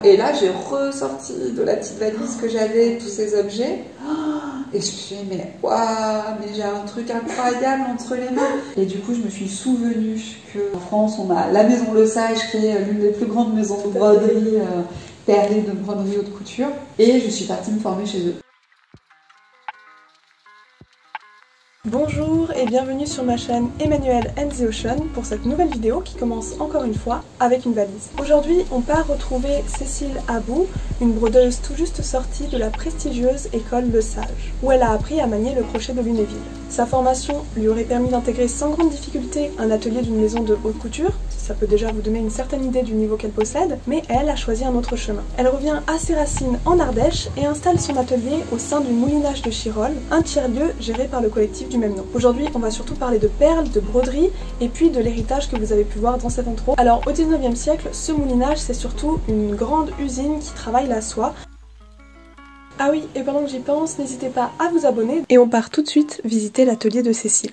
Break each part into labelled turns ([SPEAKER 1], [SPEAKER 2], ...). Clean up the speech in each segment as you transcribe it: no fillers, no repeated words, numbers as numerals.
[SPEAKER 1] Et là, j'ai ressorti de la petite valise que j'avais tous ces objets. Et je me suis dit, mais waouh, mais j'ai un truc incroyable entre les mains. Et du coup, je me suis souvenue qu'en France, on a la Maison Le Sage, qui est l'une des plus grandes maisons de broderie, perlée de broderie haute couture. Et je suis partie me former chez eux.
[SPEAKER 2] Bonjour et bienvenue sur ma chaîne Emmanuelle and the Ocean pour cette nouvelle vidéo qui commence encore une fois avec une valise. Aujourd'hui, on part retrouver Cécile Abou, une brodeuse tout juste sortie de la prestigieuse école Le Sage, où elle a appris à manier le crochet de Lunéville. Sa formation lui aurait permis d'intégrer sans grande difficulté un atelier d'une maison de haute couture, ça peut déjà vous donner une certaine idée du niveau qu'elle possède, mais elle a choisi un autre chemin. Elle revient à ses racines en Ardèche et installe son atelier au sein du moulinage de Chirolles, un tiers-lieu géré par le collectif du même nom. Aujourd'hui, on va surtout parler de perles, de broderie et puis de l'héritage que vous avez pu voir dans cette intro. Alors au 19e siècle, ce moulinage c'est surtout une grande usine qui travaille la soie. Ah oui, et pendant que j'y pense, n'hésitez pas à vous abonner et on part tout de suite visiter l'atelier de Cécile.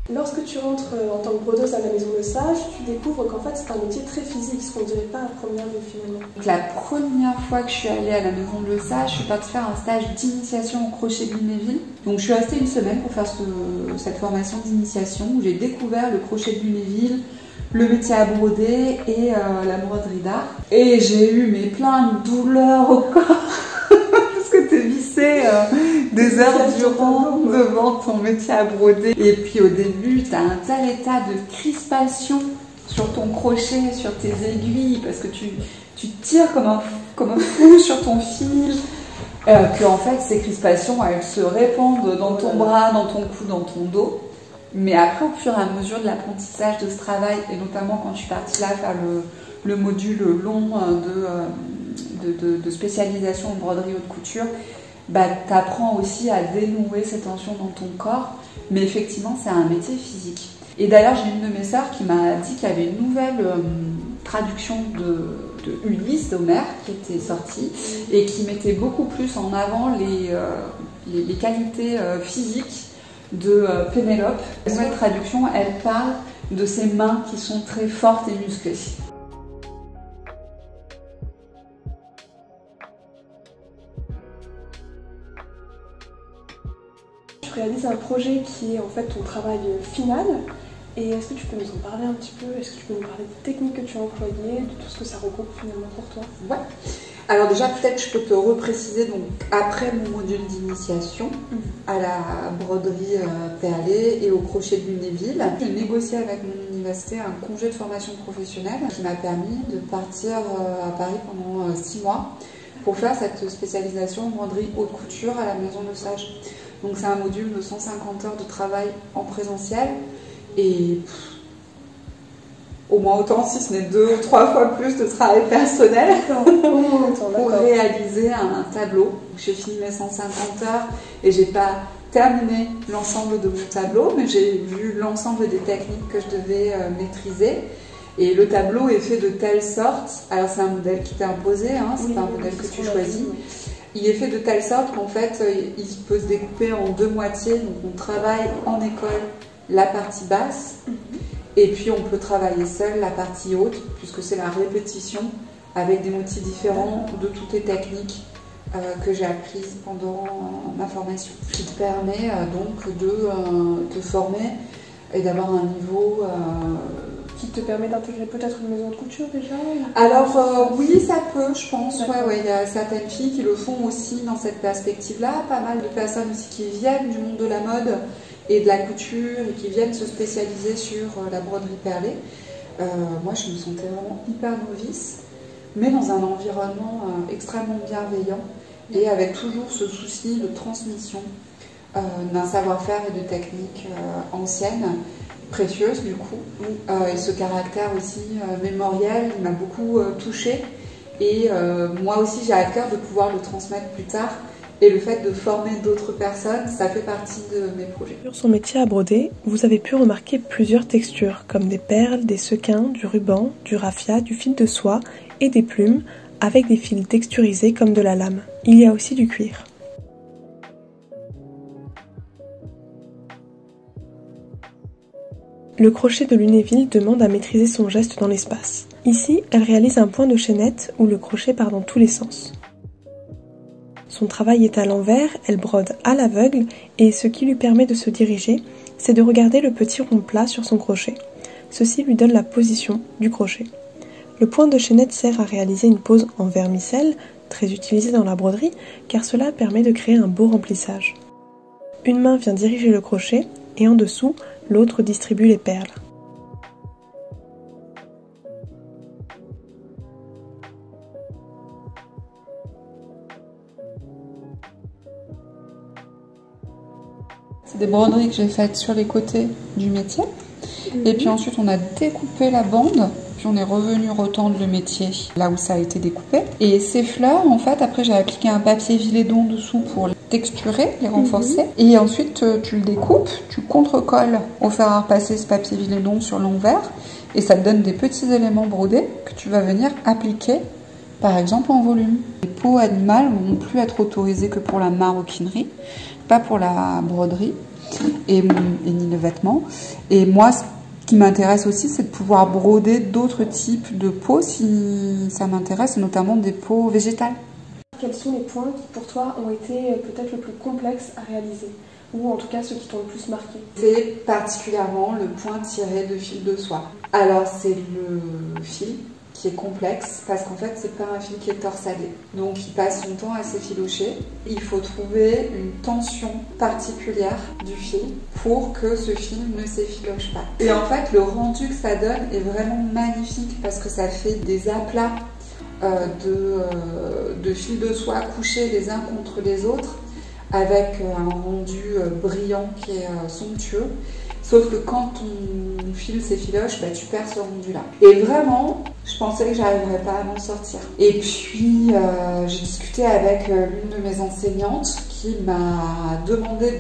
[SPEAKER 2] Lorsque tu rentres en tant que brodeuse à la Maison Le Sage, tu découvres qu'en fait c'est un métier très physique, ce qu'on ne dirait pas à première vue finalement.
[SPEAKER 1] Donc la première fois que je suis allée à la Maison Le Sage, je suis partie faire un stage d'initiation au crochet de Lunéville. Donc je suis restée une semaine pour faire cette formation d'initiation où j'ai découvert le crochet de Lunéville, le métier à broder et la broderie d'art. Et j'ai eu plein de douleurs au corps. T'es vissé des heures durant devant ton métier à broder. Et puis au début, tu as un tel état de crispation sur ton crochet, sur tes aiguilles, parce que tu tires comme un fou sur ton fil, que en fait ces crispations, elles se répandent dans ton bras, dans ton cou, dans ton dos. Mais après, au fur et à mesure de l'apprentissage de ce travail, et notamment quand je suis partie là faire le module long de spécialisation en broderie haute couture, tu apprends aussi à dénouer ces tensions dans ton corps, mais effectivement c'est un métier physique. Et d'ailleurs j'ai une de mes sœurs qui m'a dit qu'il y avait une nouvelle traduction de Ulysse d'Homère qui était sortie et qui mettait beaucoup plus en avant les qualités physiques de Pénélope. La nouvelle traduction, elle parle de ses mains qui sont très fortes et musclées.
[SPEAKER 2] Tu réalises un projet qui est en fait ton travail final. Et est-ce que tu peux nous en parler un petit peu? Est-ce que tu peux nous parler des techniques que tu as employées, de tout ce que ça regroupe finalement pour toi?
[SPEAKER 1] Ouais. Alors déjà, peut-être je peux te repréciser, donc après mon module d'initiation à la broderie perlée et au crochet de Lunéville, j'ai négocié avec mon université un congé de formation professionnelle qui m'a permis de partir à Paris pendant 6 mois pour faire cette spécialisation en broderie haute couture à la Maison Le Sage. Donc c'est un module de 150 heures de travail en présentiel et au moins autant, si ce n'est 2 ou 3 fois plus de travail personnel pour réaliser un tableau. J'ai fini mes 150 heures et j'ai pas terminé l'ensemble de mon tableau, mais j'ai vu l'ensemble des techniques que je devais maîtriser. Et le tableau est fait de telle sorte, alors c'est un modèle qui t'est imposé, hein, c'est pas un modèle que tu choisis. Il est fait de telle sorte qu'en fait, il peut se découper en 2 moitiés. Donc on travaille en école la partie basse et puis on peut travailler seul la partie haute puisque c'est la répétition avec des motifs différents de toutes les techniques que j'ai apprises pendant ma formation. Ce qui te permet donc de te former et d'avoir un niveau...
[SPEAKER 2] Qui te permet d'intégrer peut-être une maison de couture déjà?
[SPEAKER 1] Alors oui, ça peut, je pense. Ouais, il y a certaines filles qui le font aussi dans cette perspective-là. Pas mal de personnes aussi qui viennent du monde de la mode et de la couture et qui viennent se spécialiser sur la broderie perlée. Moi, je me sentais vraiment hyper novice, mais dans un environnement extrêmement bienveillant et avec toujours ce souci de transmission d'un savoir-faire et de techniques anciennes, précieuse du coup, et ce caractère aussi mémoriel m'a beaucoup touchée et moi aussi j'ai à cœur de pouvoir le transmettre plus tard et le fait de former d'autres personnes, ça fait partie de mes projets.
[SPEAKER 2] Sur son métier à broder, vous avez pu remarquer plusieurs textures comme des perles, des sequins, du ruban, du raffia, du fil de soie et des plumes avec des fils texturisés comme de la lame. Il y a aussi du cuir. Le crochet de Lunéville demande à maîtriser son geste dans l'espace. Ici, elle réalise un point de chaînette où le crochet part dans tous les sens. Son travail est à l'envers, elle brode à l'aveugle et ce qui lui permet de se diriger, c'est de regarder le petit rond plat sur son crochet. Ceci lui donne la position du crochet. Le point de chaînette sert à réaliser une pose en vermicelle, très utilisée dans la broderie, car cela permet de créer un beau remplissage. Une main vient diriger le crochet et en dessous, l'autre distribue les perles.
[SPEAKER 1] C'est des broderies que j'ai faites sur les côtés du métier. Et puis ensuite, on a découpé la bande. Puis on est revenu retendre le métier là où ça a été découpé. Et ces fleurs, en fait, après j'ai appliqué un papier Villedon dessous pour les texturer, les renforcer. Et ensuite, tu le découpes, tu contre-colles au fer à repasser ce papier Villedon sur l'envers. Et ça te donne des petits éléments brodés que tu vas venir appliquer, par exemple en volume. Les peaux animales vont plus être autorisées que pour la maroquinerie, pas pour la broderie et ni le vêtement. Et moi, ce qui m'intéresse aussi, c'est de pouvoir broder d'autres types de peaux si ça m'intéresse, et notamment des peaux végétales.
[SPEAKER 2] Quels sont les points qui pour toi ont été peut-être le plus complexes à réaliser, ou en tout cas ceux qui t'ont le plus marqué?
[SPEAKER 1] C'est particulièrement le point tiré de fil de soie. Alors c'est le fil qui est complexe parce qu'en fait c'est pas un fil qui est torsadé, donc il passe son temps à s'effilocher. Il faut trouver une tension particulière du fil pour que ce fil ne s'effiloche pas. Et en fait le rendu que ça donne est vraiment magnifique parce que ça fait des aplats de fils de soie couchés les uns contre les autres avec un rendu brillant qui est somptueux. Sauf que quand ton fil s'effiloche, bah, tu perds ce rendu-là. Et vraiment, je pensais que j'arriverais pas à m'en sortir. Et puis, j'ai discuté avec l'une de mes enseignantes qui m'a demandé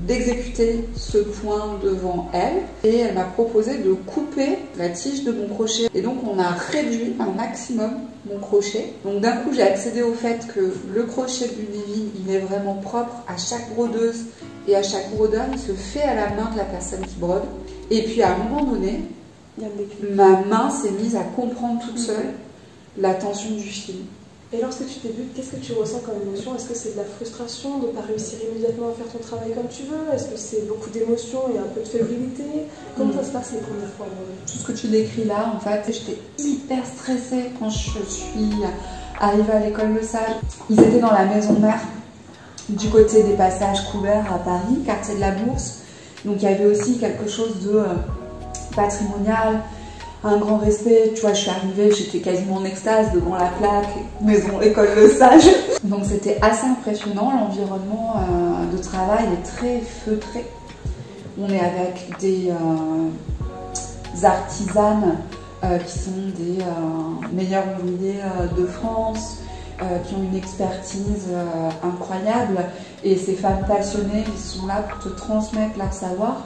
[SPEAKER 1] d'exécuter ce point devant elle. Et elle m'a proposé de couper la tige de mon crochet. Et donc, on a réduit un maximum mon crochet. Donc, d'un coup, j'ai accédé au fait que le crochet de Lunéville, il est vraiment propre à chaque brodeuse. Et à chaque brodeur, il se fait à la main de la personne qui brode. Et puis à un moment donné, ma main s'est mise à comprendre toute seule la tension du fil.
[SPEAKER 2] Et lorsque tu débutes, qu'est-ce que tu ressens comme émotion? Est-ce que c'est de la frustration de ne pas réussir immédiatement à faire ton travail comme tu veux? Est-ce que c'est beaucoup d'émotion et un peu de fébrilité? Comment ça se passe les premières fois?
[SPEAKER 1] Tout ce que tu décris là, en fait, j'étais hyper stressée quand je suis arrivée à l'école Le Sage. Ils étaient dans la maison mère, du côté des passages couverts à Paris, quartier de la Bourse. Donc il y avait aussi quelque chose de patrimonial, un grand respect. Tu vois, je suis arrivée, j'étais quasiment en extase devant la plaque maison école Le Sage. Donc c'était assez impressionnant. L'environnement de travail est très feutré. On est avec des artisanes qui sont des meilleurs ouvriers de France, qui ont une expertise incroyable, et ces femmes passionnées qui sont là pour te transmettre leur savoir.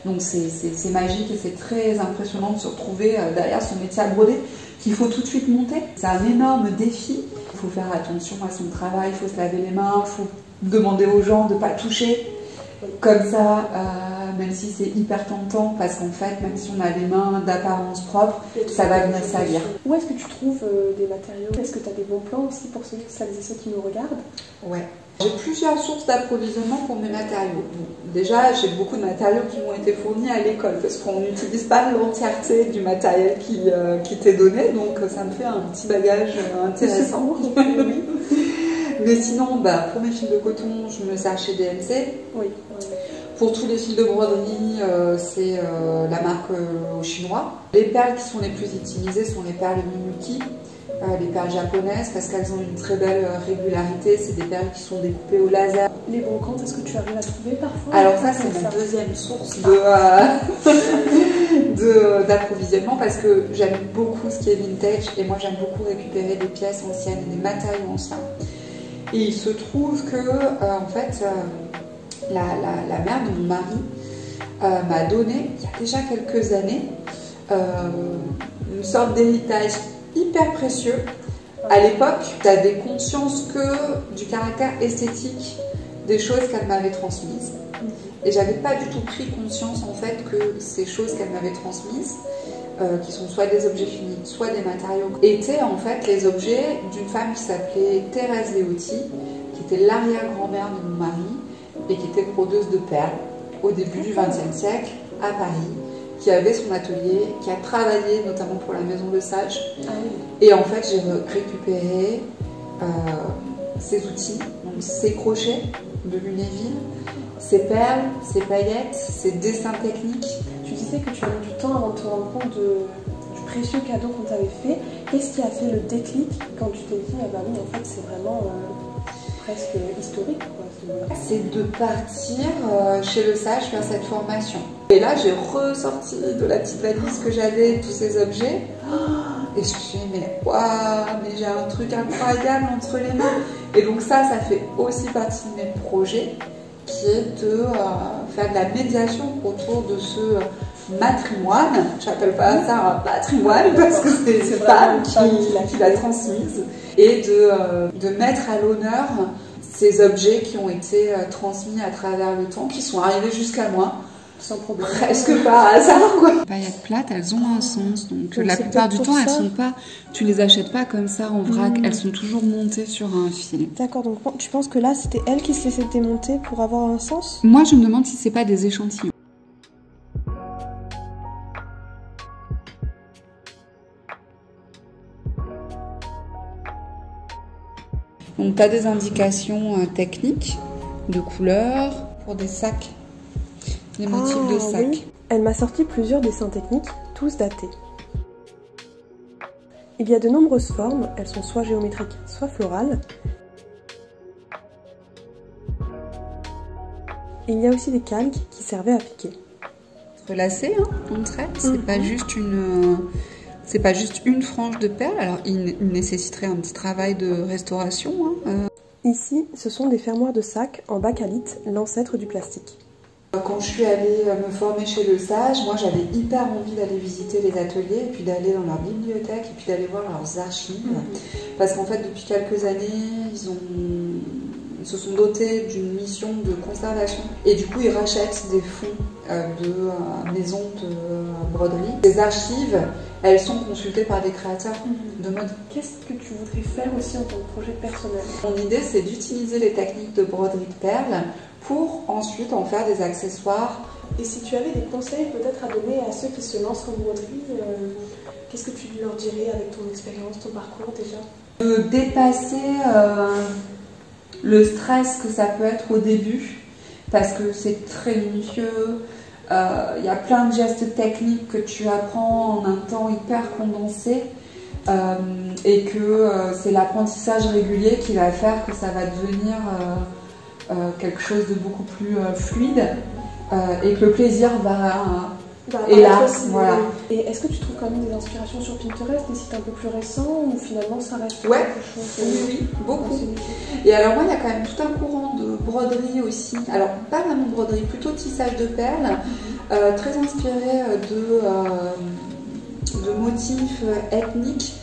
[SPEAKER 1] Donc c'est magique et c'est très impressionnant de se retrouver derrière son métier à broder qu'il faut tout de suite monter. C'est un énorme défi. Il faut faire attention à son travail, il faut se laver les mains, il faut demander aux gens de ne pas toucher comme ça, même si c'est hyper tentant, parce qu'en fait, même si on a les mains d'apparence propre, ça va venir salir.
[SPEAKER 2] Où est-ce que tu trouves des matériaux? Est-ce que tu as des bons plans aussi pour celles et ceux qui nous regardent?
[SPEAKER 1] Ouais. J'ai plusieurs sources d'approvisionnement pour mes matériaux. Bon, déjà, j'ai beaucoup de matériaux qui m'ont été fournis à l'école, parce qu'on n'utilise pas l'entièreté du matériel qui t'est donné, donc ça me fait un petit bagage intéressant. Mais sinon, bah, pour mes fils de coton, je me sers chez DMC.
[SPEAKER 2] Oui.
[SPEAKER 1] Pour tous les fils de broderie, c'est la marque chinois. Les perles qui sont les plus utilisées sont les perles Miyuki, les perles japonaises, parce qu'elles ont une très belle régularité. C'est des perles qui sont découpées au laser.
[SPEAKER 2] Les brocantes, est-ce que tu arrives à trouver parfois?
[SPEAKER 1] Alors ça, c'est ma deuxième source d'approvisionnement, parce que j'aime beaucoup ce qui est vintage, et moi j'aime beaucoup récupérer des pièces anciennes et des matériaux anciens. Et il se trouve que, en fait, la mère de mon mari m'a donné, il y a déjà quelques années, une sorte d'héritage hyper précieux. À l'époque, j'avais conscience que du caractère esthétique des choses qu'elle m'avait transmises. Et j'avais pas du tout pris conscience en fait que ces choses qu'elle m'avait transmises, qui sont soit des objets finis, soit des matériaux, étaient en fait les objets d'une femme qui s'appelait Thérèse Léoty, qui était l'arrière-grand-mère de mon mari et qui était brodeuse de perles au début du XXe siècle à Paris, qui avait son atelier, qui a travaillé notamment pour la Maison Lesage. Et en fait, j'ai récupéré ces outils, donc ces crochets de Lunéville, ces perles, ces paillettes, ces dessins techniques.
[SPEAKER 2] Tu disais que tu as mis du temps avant de te rendre compte du précieux cadeau qu'on t'avait fait. Qu'est-ce qui a fait le déclic quand tu t'es dit, ah bah oui, en fait, c'est vraiment presque historique, quoi.
[SPEAKER 1] C'est de partir chez Lesage faire cette formation. Et là, j'ai ressorti de la petite valise que j'avais tous ces objets. Et je me suis dit, mais waouh, mais j'ai un truc incroyable entre les mains. Et donc ça fait aussi partie de mes projets, qui est de faire de la médiation autour de ce matrimoine. J'appelle pas ça un patrimoine parce que c'est femme qui l'a transmise. Et de mettre à l'honneur ces objets qui ont été transmis à travers le temps, qui sont arrivés jusqu'à moi. Sans problème. Presque par hasard, quoi. Les paillettes plates, elles ont un sens. Donc la plupart du temps, elles sont pas. Tu les achètes pas comme ça en vrac. Elles sont toujours montées sur un fil.
[SPEAKER 2] D'accord. Donc tu penses que là, c'était elle qui se laissait démonter pour avoir un sens?
[SPEAKER 1] Moi, je me demande si c'est pas des échantillons. Donc, tu as des indications techniques de couleurs pour des sacs. Les motifs de sac.
[SPEAKER 2] Oui. Elle m'a sorti plusieurs dessins techniques, tous datés. Il y a de nombreuses formes, elles sont soit géométriques, soit florales. Il y a aussi des calques qui servaient à piquer.
[SPEAKER 1] Relacé, hein, entre elles, c'est pas juste une... C'est pas juste une frange de perles, alors il nécessiterait un petit travail de restauration. Hein.
[SPEAKER 2] Ici, ce sont des fermoirs de sacs en bakélite, l'ancêtre du plastique.
[SPEAKER 1] Quand je suis allée me former chez Lesage, moi j'avais hyper envie d'aller visiter les ateliers et puis d'aller dans leur bibliothèque et puis d'aller voir leurs archives. Parce qu'en fait, depuis quelques années, ils se sont dotés d'une mission de conservation et du coup ils rachètent des fonds de maisons de broderie. Les archives, elles sont consultées par des créateurs de mode.
[SPEAKER 2] Qu'est-ce que tu voudrais faire aussi en tant que projet personnel?
[SPEAKER 1] Mon idée, c'est d'utiliser les techniques de broderie de perles pour ensuite en faire des accessoires.
[SPEAKER 2] Et si tu avais des conseils peut-être à donner à ceux qui se lancent en broderie, qu'est-ce que tu leur dirais avec ton expérience, ton parcours déjà?
[SPEAKER 1] De dépasser le stress que ça peut être au début, parce que c'est très minutieux, il y a plein de gestes techniques que tu apprends en un temps hyper condensé, et que c'est l'apprentissage régulier qui va faire que ça va devenir quelque chose de beaucoup plus fluide, et que le plaisir va et là, voilà.
[SPEAKER 2] Et est-ce que tu trouves quand même des inspirations sur Pinterest, des sites un peu plus récents, ou finalement ça reste
[SPEAKER 1] quelque
[SPEAKER 2] chose
[SPEAKER 1] oui, beaucoup. Et alors moi, il y a quand même tout un courant de broderie aussi. Alors pas vraiment de broderie, plutôt tissage de perles, très inspiré de motifs ethniques.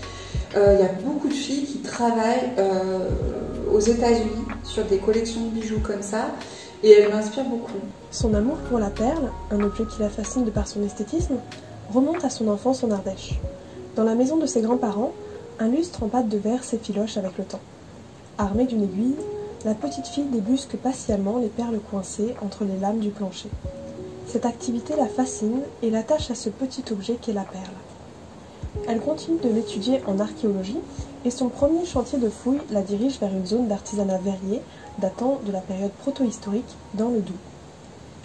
[SPEAKER 1] Il y a beaucoup de filles qui travaillent aux États-Unis sur des collections de bijoux comme ça. Et elle m'inspire beaucoup.
[SPEAKER 2] Son amour pour la perle, un objet qui la fascine de par son esthétisme, remonte à son enfance en Ardèche. Dans la maison de ses grands-parents, un lustre en pâte de verre s'effiloche avec le temps. Armée d'une aiguille, la petite fille débusque patiemment les perles coincées entre les lames du plancher. Cette activité la fascine et l'attache à ce petit objet qu'est la perle. Elle continue de l'étudier en archéologie et son premier chantier de fouilles la dirige vers une zone d'artisanat verrier datant de la période proto-historique dans le Doubs.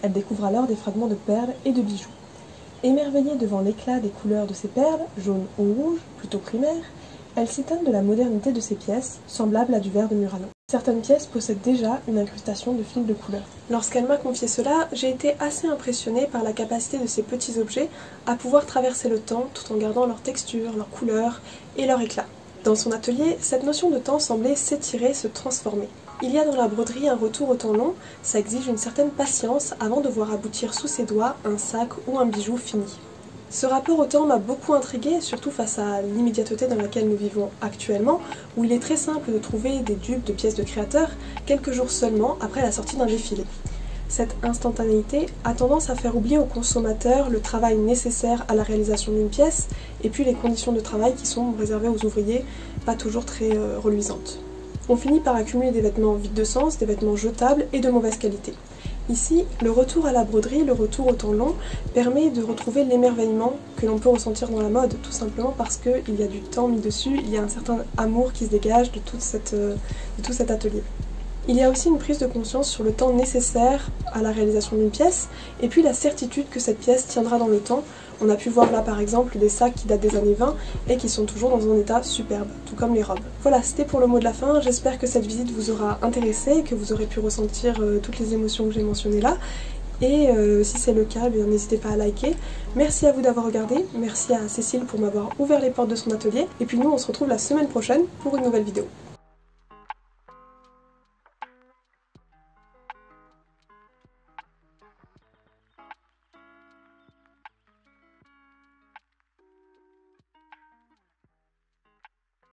[SPEAKER 2] Elle découvre alors des fragments de perles et de bijoux. Émerveillée devant l'éclat des couleurs de ces perles, jaunes ou rouges, plutôt primaires, elle s'étonne de la modernité de ces pièces, semblables à du verre de Murano. Certaines pièces possèdent déjà une incrustation de fils de couleur. Lorsqu'elle m'a confié cela, j'ai été assez impressionnée par la capacité de ces petits objets à pouvoir traverser le temps tout en gardant leur texture, leur couleur et leur éclat. Dans son atelier, cette notion de temps semblait s'étirer, se transformer. Il y a dans la broderie un retour au temps long, ça exige une certaine patience avant de voir aboutir sous ses doigts un sac ou un bijou fini. Ce rapport au temps m'a beaucoup intriguée, surtout face à l'immédiateté dans laquelle nous vivons actuellement, où il est très simple de trouver des dupes de pièces de créateurs quelques jours seulement après la sortie d'un défilé. Cette instantanéité a tendance à faire oublier aux consommateurs le travail nécessaire à la réalisation d'une pièce et puis les conditions de travail qui sont réservées aux ouvriers, pas toujours très reluisantes. On finit par accumuler des vêtements vides de sens, des vêtements jetables et de mauvaise qualité. Ici, le retour à la broderie, le retour au temps long, permet de retrouver l'émerveillement que l'on peut ressentir dans la mode, tout simplement parce qu'il y a du temps mis dessus, il y a un certain amour qui se dégage de tout cet atelier. Il y a aussi une prise de conscience sur le temps nécessaire à la réalisation d'une pièce, et puis la certitude que cette pièce tiendra dans le temps. On a pu voir là par exemple des sacs qui datent des années 20 et qui sont toujours dans un état superbe, tout comme les robes. Voilà, c'était pour le mot de la fin, j'espère que cette visite vous aura intéressé et que vous aurez pu ressentir toutes les émotions que j'ai mentionnées là. Et si c'est le cas, n'hésitez pas à liker. Merci à vous d'avoir regardé, merci à Cécile pour m'avoir ouvert les portes de son atelier, et puis nous on se retrouve la semaine prochaine pour une nouvelle vidéo.